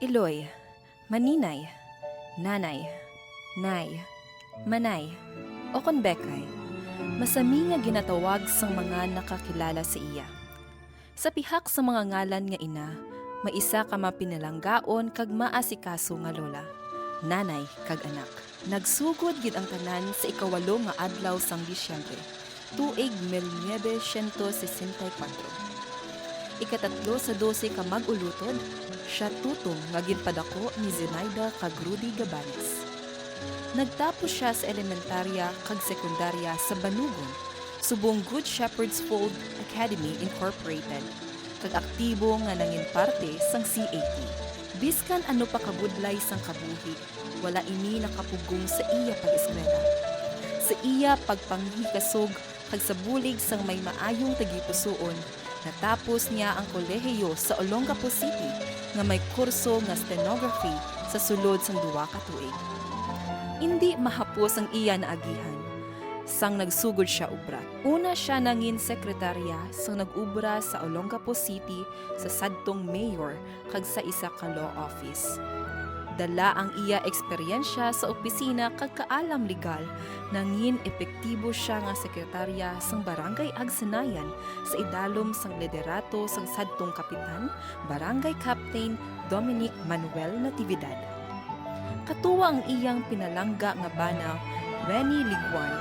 Iloy, Maninay, Nanay, Nay, Manay, o Konbekay, masami nga ginatawag sang mga nakakilala sa iya. Sa pihak sa mga ngalan nga ina, maisa ka mapinalanggaon kag maasikaso nga lola, nanay kag anak. Nagsugod gid ang tanan sa ikawalo nga adlaw sang Disyembre, tuig 1964. Ikatatlo sa 12 ka mag-ulutod, siya tutong nga ginpadako ni Zenaida kag Rudy Gabanes. Nagtapos siya sa elementarya kag sekundarya sa Banugon, subong Good Shepherd's Fold Academy Incorporated, kag aktibo nga nangin parte sang CAT. Biskan ano pa kabudlay sang kabuhi, wala ini nakapugong sa iya pag-eskwela. Sa iya pagpanghikasog kag sa bulig sang may maayong tagipusoon, natapos niya ang kolehiyo sa Olongapo City nga may kurso nga stenography sa sulod sang 2 ka tuig. Hindi mahapos ang iya na agihan. Sang nagsugod siya ubra. Una siya nangin sekretarya sang nag-ubra sa Olongapo City sa sadtong mayor kag sa isa ka law office. Dala ang iya eksperyensya sa opisina kag kaalam legal, nangin epektibo siya nga sekretarya sang Barangay Agsanayan sa idalom sang liderato sang sadtong kapitan, Barangay Captain Dominic Manuel Natividad. Katuwa ang iyang pinalangga nga bana, Renny Liguan,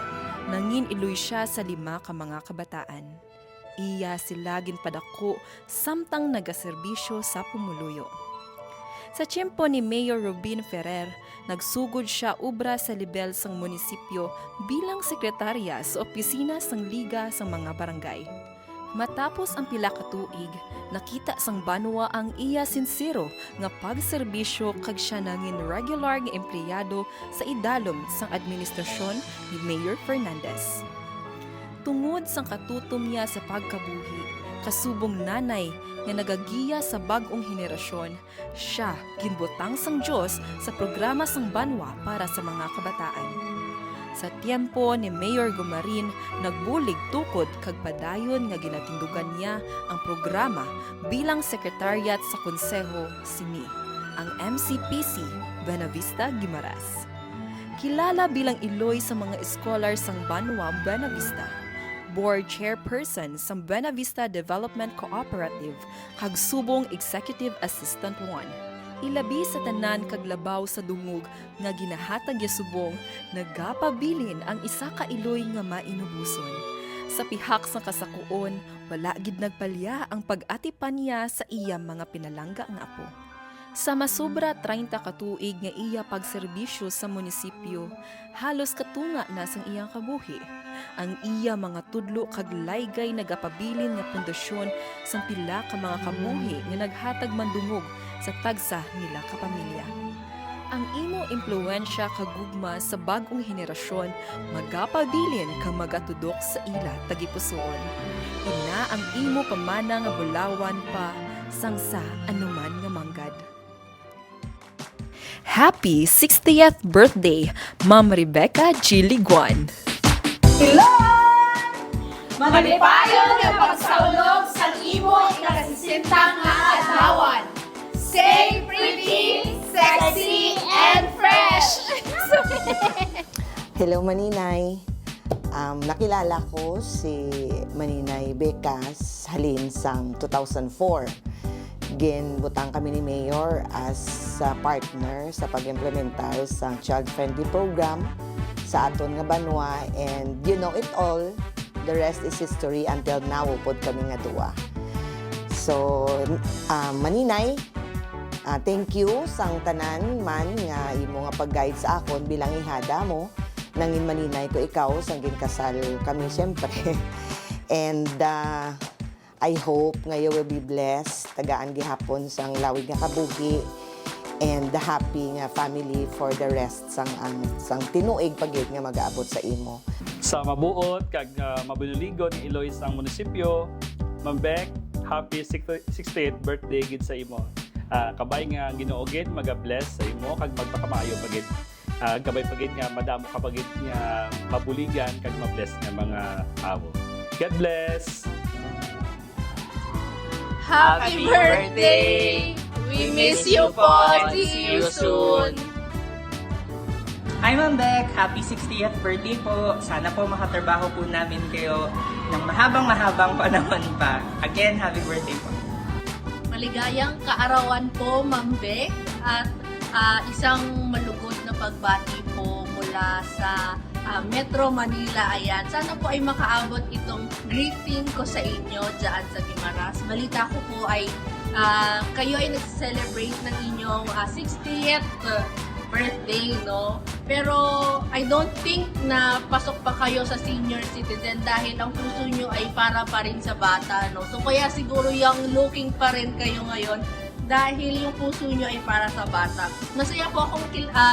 nangin iluy siya sa 5 ka mga kabataan. Iya sila ginpadako samtang nagaserbisyo sa pumuluyo. Sa tiyempo ni Mayor Robin Ferrer, nagsugod siya ubra sa lebel sang munisipyo bilang sekretarya sa opisina sang Liga sang mga barangay. Matapos ang pila ka tuig, nakita sang banwa ang iya sinsero nga pagserbisyo kag siya nangin regular nga empleyado sa idalom sang administrasyon ni Mayor Fernandez. Tungod sang katutom niya sa pagkabuhi, kasubong nanay nga nagagiya sa bag-ong henerasyon, siya ginbutang sang Diyos sa programa sang banwa para sa mga kabataan. Sa tiyempo ni Mayor Gumarin, nagbulig tukod kag padayon nga ginatindugan niya ang programa bilang sekretariat sa konseho sini, ang MCPC Buenavista Guimaras. Kilala bilang iloy sa mga scholar sang Banwa Buenavista, board chairperson sa Buenavista Development Cooperative, kag subong executive assistant 1. Ilabi sa tanan kag labaw sa dungog nga ginahatag ya subong, nagapabilin ang isa ka iloy nga mainubuson. Sa pihak sa kasakuon, wala gid nagpalya ang pag-atipan niya sa iya mga pinalangga nga apo. Sa masubra 30 ka tuig nga iya pagserbisyo sa munisipyo, halos katunga na sang iyang kabuhi. Ang iya mga tudlo kag laygay nagapabilin nga pundasyon sang pila ka mga kabuhi nga naghatag mandungog sa tagsa nila kapamilya. Ang imo impluwensya kagugma sa bagong henerasyon magapabilin kang magatudok sa ila tagipusoon. Ina ang imo pamana nga bulawan pa sangsa anuman nga manggad. Happy 60th birthday, Ma'am Rebecca G. Liguan! Hello! Malipayon nga pagsaulog sa imo ikasisintang nga adlawan. Stay pretty, sexy, and fresh! Hello Maninay. Nakilala ko si Maninay Becas halin sang 2004. Ginbutang kami ni Mayor as partner sa pag-implementar sa child-friendly program sa aton nga banwa, and you know it all, the rest is history until now upod kami nga duwa. So, Maninay, thank you sang tanan man nga imo nga pag-guide sa akon bilang ihada mo. Nangin Maninay ko ikaw sang ginkasal kami syempre. And I hope nga you will be blessed, tagaan gihapon sang lawig nga kabuhi, and the happy nga family for the rest sang tinuig pagid nga mag-aabot sa imo. Sa mabuot kag mabunuligon ng Iloy sang munisipyo, Ma'am Beck, happy 60th birthday gid sa imo. Kabay nga Ginoo gid maga-bless sa imo kag magpakamaayo pagid. Kabay pagid nga madamo ka pagid nga mabuligan kag ma-bless nga mga awo. God bless. Happy birthday! We We miss you po. See you soon. Hi Ma'am Beck! Happy 60th birthday po! Sana po makatrabaho po namin kayo ng mahabang panahon pa. Again, happy birthday po! Maligayang kaarawan po, Ma'am Beck, at isang malugod na pagbati po mula sa Metro Manila. Ayan, sana po ay makaabot itong greeting ko sa inyo dyan sa Guimaras. Balita ko po ay kayo ay nag-celebrate ng inyong 60th birthday, no? Pero I don't think na pasok pa kayo sa senior citizen dahil ang puso nyo ay para pa rin sa bata, no? So kaya siguro yung looking pa rin kayo ngayon dahil yung puso nyo ay para sa bata. Masaya po akong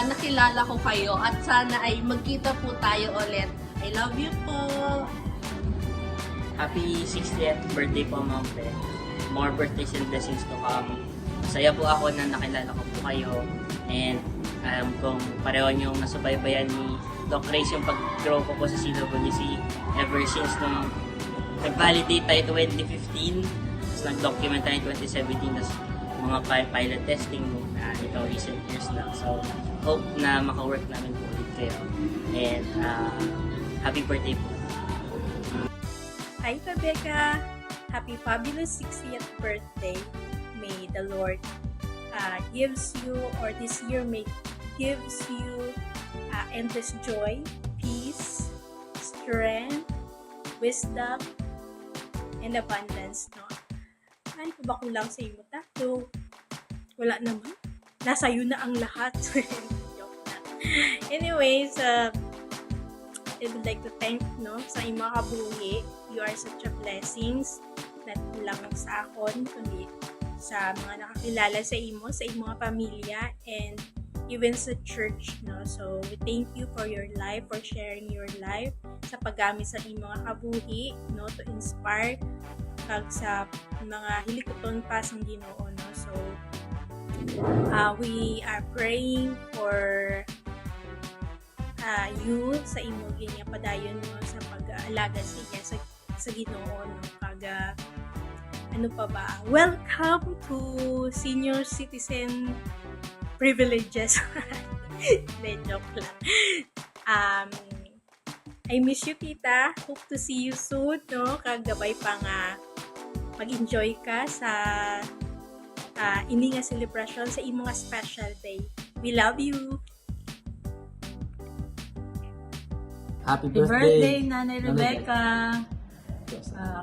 nakilala ko kayo at sana ay magkita po tayo ulit. I love you po! Happy 60th birthday po Ma'am Beck. More birthdays and blessings to come. Masaya po ako na nakilala ko po kayo. And alam kong pareho niyong nasubaybayan ni Doc Reyes yung pag-grow ko po sa CWC ever since nung nag-validate tayo 2015, tapos nag-document tayo 2017, tapos mga pilot testing mo na ito recent years na. So, hope na maka-work namin po ulit kayo. And happy birthday po. Hi Rebecca! Happy fabulous 60th birthday. May the Lord gives you, or this year gives you endless joy, peace, strength, wisdom, and abundance, no? Ano pa ba kulang sa iyo, tato? Wala naman. Nasa iyo na ang lahat. Joke na. Anyways, I would like to thank, no, sa imong mga kabuhi. You are such a blessings, not lang sa akon, kundi sa mga nakakilala sa imo, sa imong mga pamilya, and even sa church, no? So, we thank you for your life, for sharing your life, sa paggamit sa imong mga kabuhi, no, to inspire kag sa mga hilikoton pa sang Ginoo, no? So, we are praying for you sa imong ginya padayon mo sa pag-aalaga sa Ginoo, no? Kag ano pa ba? Welcome to senior citizen privileges. De joke lang. I miss you, tita. Hope to see you soon, no? Kagabay pa nga mag-enjoy ka sa ini nga celebration sa imong nga special day. We love you. Happy Happy birthday, birthday, Nanay Rebecca.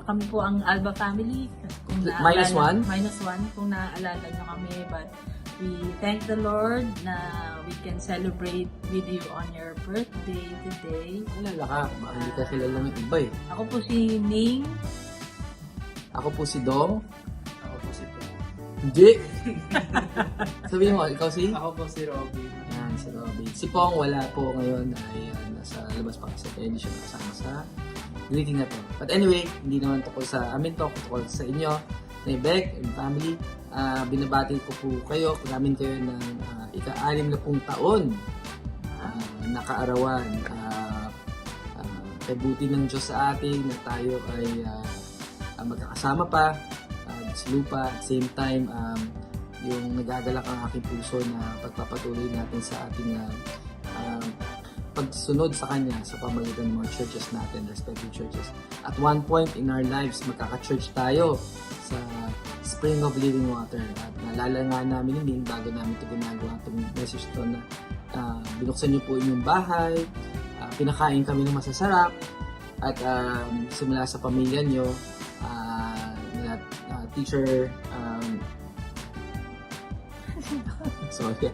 Kami po ang Alba family. Kung Minus one? Minus one, kung naaalala nyo kami. But we thank the Lord na we can celebrate with you on your birthday today. Alala ka, baka hindi ka kilala ng iba eh. Ako po si Ning. Ako po si Dong. Ako po si Tom. Hindi! Sabihin mo, ikaw si? Ako po si Robin. Yan, si Robin. Si Pong wala po ngayon ay nasa labas pa kasi hindi siya nakasama sa greeting na to. But anyway, hindi naman tungkol sa amin to, tungkol sa inyo, na Beck and family. Binabati ko po kayo, namin kayo ng ika-6 na pong taon na kaarawan. Kay buti ng Diyos sa atin na tayo ay magkakasama pa sa lupa. At same time, yung nagagalak ang aking puso na pagpapatuloy natin sa ating pagsunod sa Kanya sa pamagitan ng mga churches natin, respective churches. At one point in our lives, magkaka-church tayo sa Spring of Living Water. At naalala nga namin yun bago namin ito ginagawa itong message to na binuksan niyo po inyong bahay, pinakain kami ng masasarap, at simula sa pamilya niyo, teacher, sorry.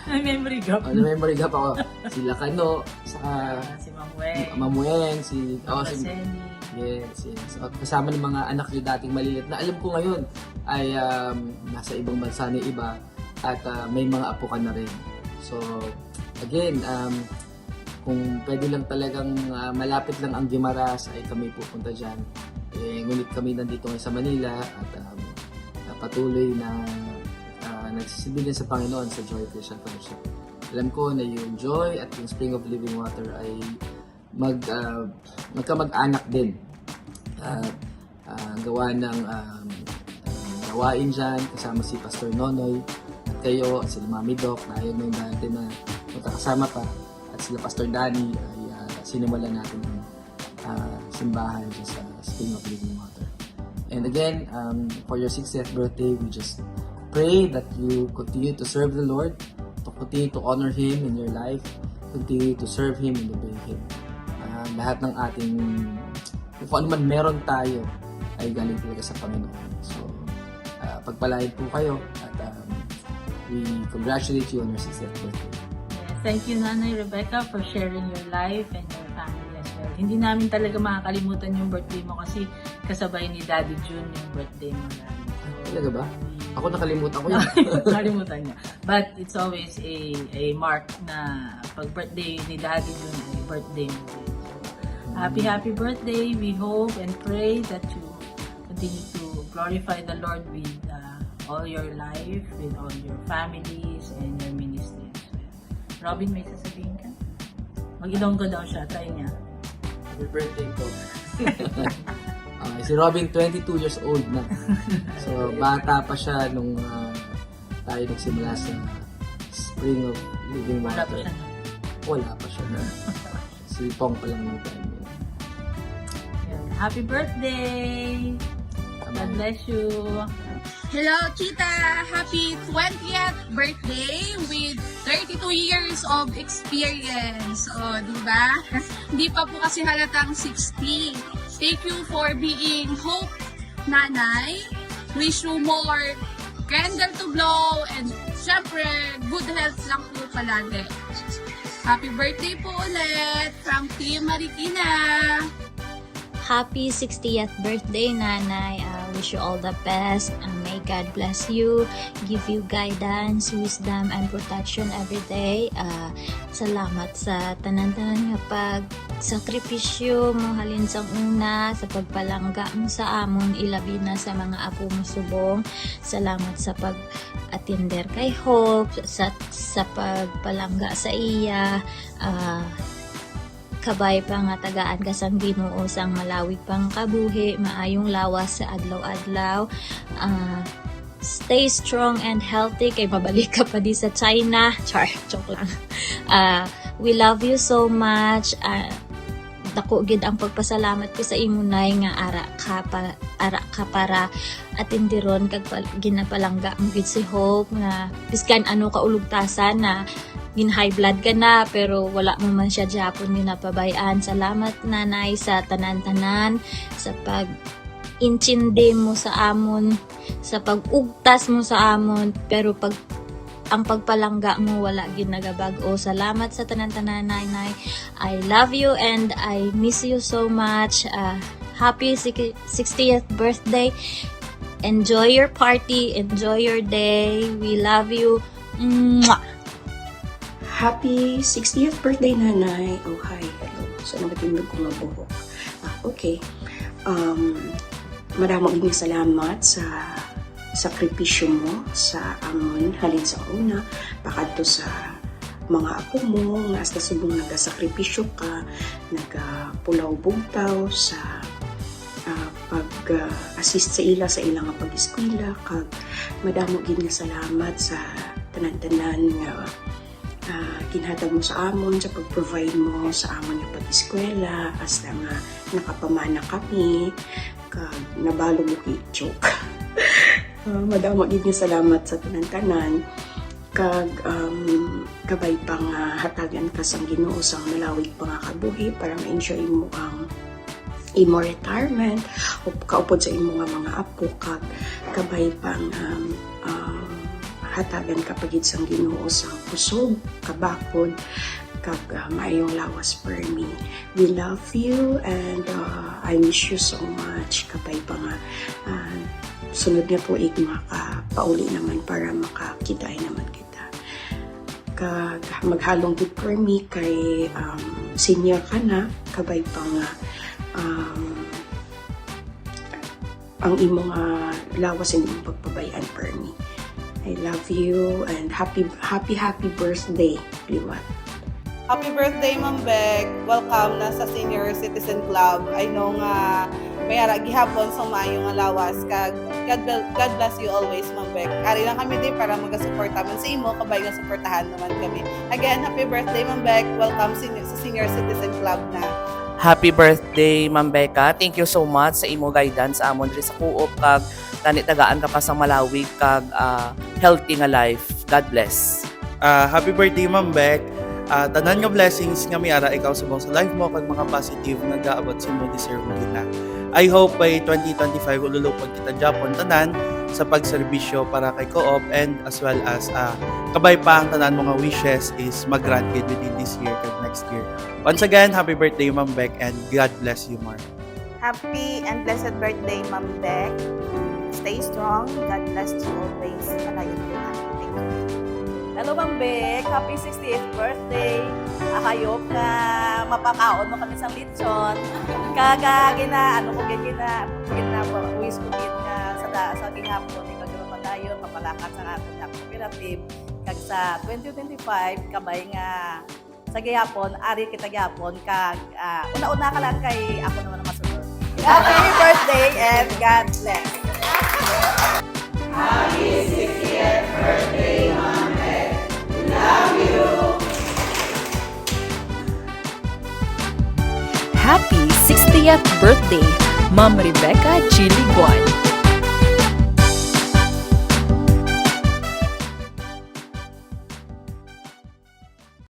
May memory gap. Memory gap ako. Sila Kano, saka Si Ma'am Weng. Ma'am Weng, si Senny. yes. So, kasama ng mga anak nyo dating maliit na alam ko ngayon ay nasa ibang bansa na iba at may mga apo ka na rin. So, again, kung pwede lang talagang malapit lang ang Guimaras ay kami pupunta dyan. Ngunit kami nandito ngayon sa Manila at patuloy na nagsisibilyan sa Panginoon sa Joy Christian Fellowship. Alam ko na yung Joy at yung Spring of Living Water ay magkamag-anak din. Gawa ng gawain dyan, kasama si Pastor Nonoy, at kayo, at sila Mami Doc, na ayaw na natin na magkakasama pa, at sila Pastor Danny, ay sinimulan natin ang simbahan dyan sa Spring of Living Water. And again, for your 60th birthday, we just pray that you continue to serve the Lord, to continue to honor Him in your life, continue to serve Him and obey Him. Lahat ng ating, kung ano man meron tayo, ay galing talaga sa Panginoon. So, pagpalain po kayo at we congratulate you on your 60th birthday. Thank you, Nanay Rebecca, for sharing your life and your family as well. Hindi namin talaga makakalimutan yung birthday mo kasi kasabay ni Daddy June yung birthday mo. Talaga ba? Ako nakalimutan ko yun. Nakalimutan niya. But it's always a mark na pag birthday ni Daddy June ay birthday mo. So, happy birthday. We hope and pray that you continue to glorify the Lord with all your life, with all your families and your ministry as well. Robin, may sasabihin ka? Mag-ilonggo daw siya. Try niya. Happy birthday po. Si Robin, 22 years old na. So, bata pa siya nung tayo nagsimula sa Spring of Living Wala pa Water. siya. Wala pa siya na. Si Pong pa lang ng time yun. Yan. Happy birthday! God bless you! Hello, Tita! Happy 20th birthday with 32 years of experience. O, diba? Hindi pa po kasi halatang 60. Thank you for being Hope, Nanay. Wish you more candle to blow and syempre, good health lang po palagi. Happy birthday po ulit from Team Marikina! Happy 60th birthday, Nanay. Wish you all the best. May God bless you, give you guidance, wisdom, and protection every day. Salamat sa tanan-tanan nga pag-sakripisyo mo halin sa una, sa pagpalangga mo sa amon, ilabi na sa mga apo mo subong. Salamat sa pag-attender kay Hope, sa pagpalangga sa iya. Kabay pa nga tagaan ka sang Ginoo sang malawig pang kabuhi, maayong lawas sa adlaw-adlaw. Stay strong and healthy kay mabalik ka pa di sa China. Joke lang. We love you so much. Dako gid ang pagpasalamat ko sa imo nay nga ara ka para atindiron kag ginapalangga mo gid si Hope nga biskan ano ka ulugtasan na high blood ka na pero wala mo man siya Japon ginapabayaan. Salamat, Nanay, sa tanan-tanan, sa pag-intindi mo sa amon, sa pag-ugtas mo sa amon, pero ang pagpalangga mo wala ginagabag-o. Salamat sa tanan-tanan, Nanay. I love you and I miss you so much. Happy 60th birthday. Enjoy your party. Enjoy your day. We love you. Mwah! Happy 60th birthday, Nanay. Oh, hi. Hello. So, nabatindog ko mabuhok. Okay. Maraming salamat sa sakripisyo mo sa amon halin sa una. Pakadto sa mga apo mo nga hasta subong nagasakripisyo ka, nagapulaw bugtaw sa pag-assist sa ila sa ilang pag-eskwela kag madamo gid nga salamat sa tanan-tanan nga ginhatag mo sa amon sa pag-provide mo sa amon nga pag-eskwela hasta nga nakapamana kami kag nabalo mo kay joke. Madamo gid nga salamat sa tanan-tanan kag kabay pa nga hatagan ka sang Ginoo sang malawig pa nga kabuhi para ma-enjoy mo ang imo retirement o kaupod sa imo nga mga apo kag kabay pang hatagan ka pagid sang Ginoo sang kusog kabakod kag maayong lawas per me. We love you and I miss you so much. Kabay pa nga sunod na po makapauli naman para makakitay naman kita. Kag maghalong gid per me kay senior ka na kabay pa nga ang imong lawas and imong pagpabayaan per me. I love you and happy birthday, Liwat. Happy birthday, Ma'am Beck. Welcome na sa Senior Citizen Club. I know nga may gihapon sa maayong lawas kag God bless you always, Ma'am Beck. Ari lang kami din para mag-suporta man sa imo, kabay nga suportahan naman kami. Again, happy birthday, Ma'am Beck. Welcome sa Senior Citizen Club na. Happy birthday, Ma'am Becca. Thank you so much sa imo guidance sa amon diri sa Coop kag tani tagaan ka pa sa Malawi kag healthy nga life. God bless. Happy birthday, Ma'am Beck. Tanan nga blessings nga miara ikaw subong sa life mo kag mga positive nga gaabot sa mo deserve mo kita. I hope by 2025 ululupag kita Japon tanan sa pagserbisyo para kay Co-op and as well as kabay pa ang tanan mga wishes is mag-granted within this year kag next year. Once again, happy birthday, Ma'am Beck, and God bless you more. Happy and blessed birthday, Ma'am Beck. Stay strong. God bless you always. Palayan mo na. Thank you. Hello, Ma'am Beck. Happy 68th birthday. Ahayop na mapakaon mo kami sa lechon. Kaga, wish ko sa gihapon, ikaw yung padayon, papalakat sa atin na cooperative. Kag sa 2025, kabay nga sa gihapon, ari kita gihapon, kag una-una ka lang kay ako naman ang masunod. Happy birthday and God bless! Happy 60th birthday, Ma'am Beck. We love you. Happy 60th birthday, Ma'am Rebecca Chiliguan.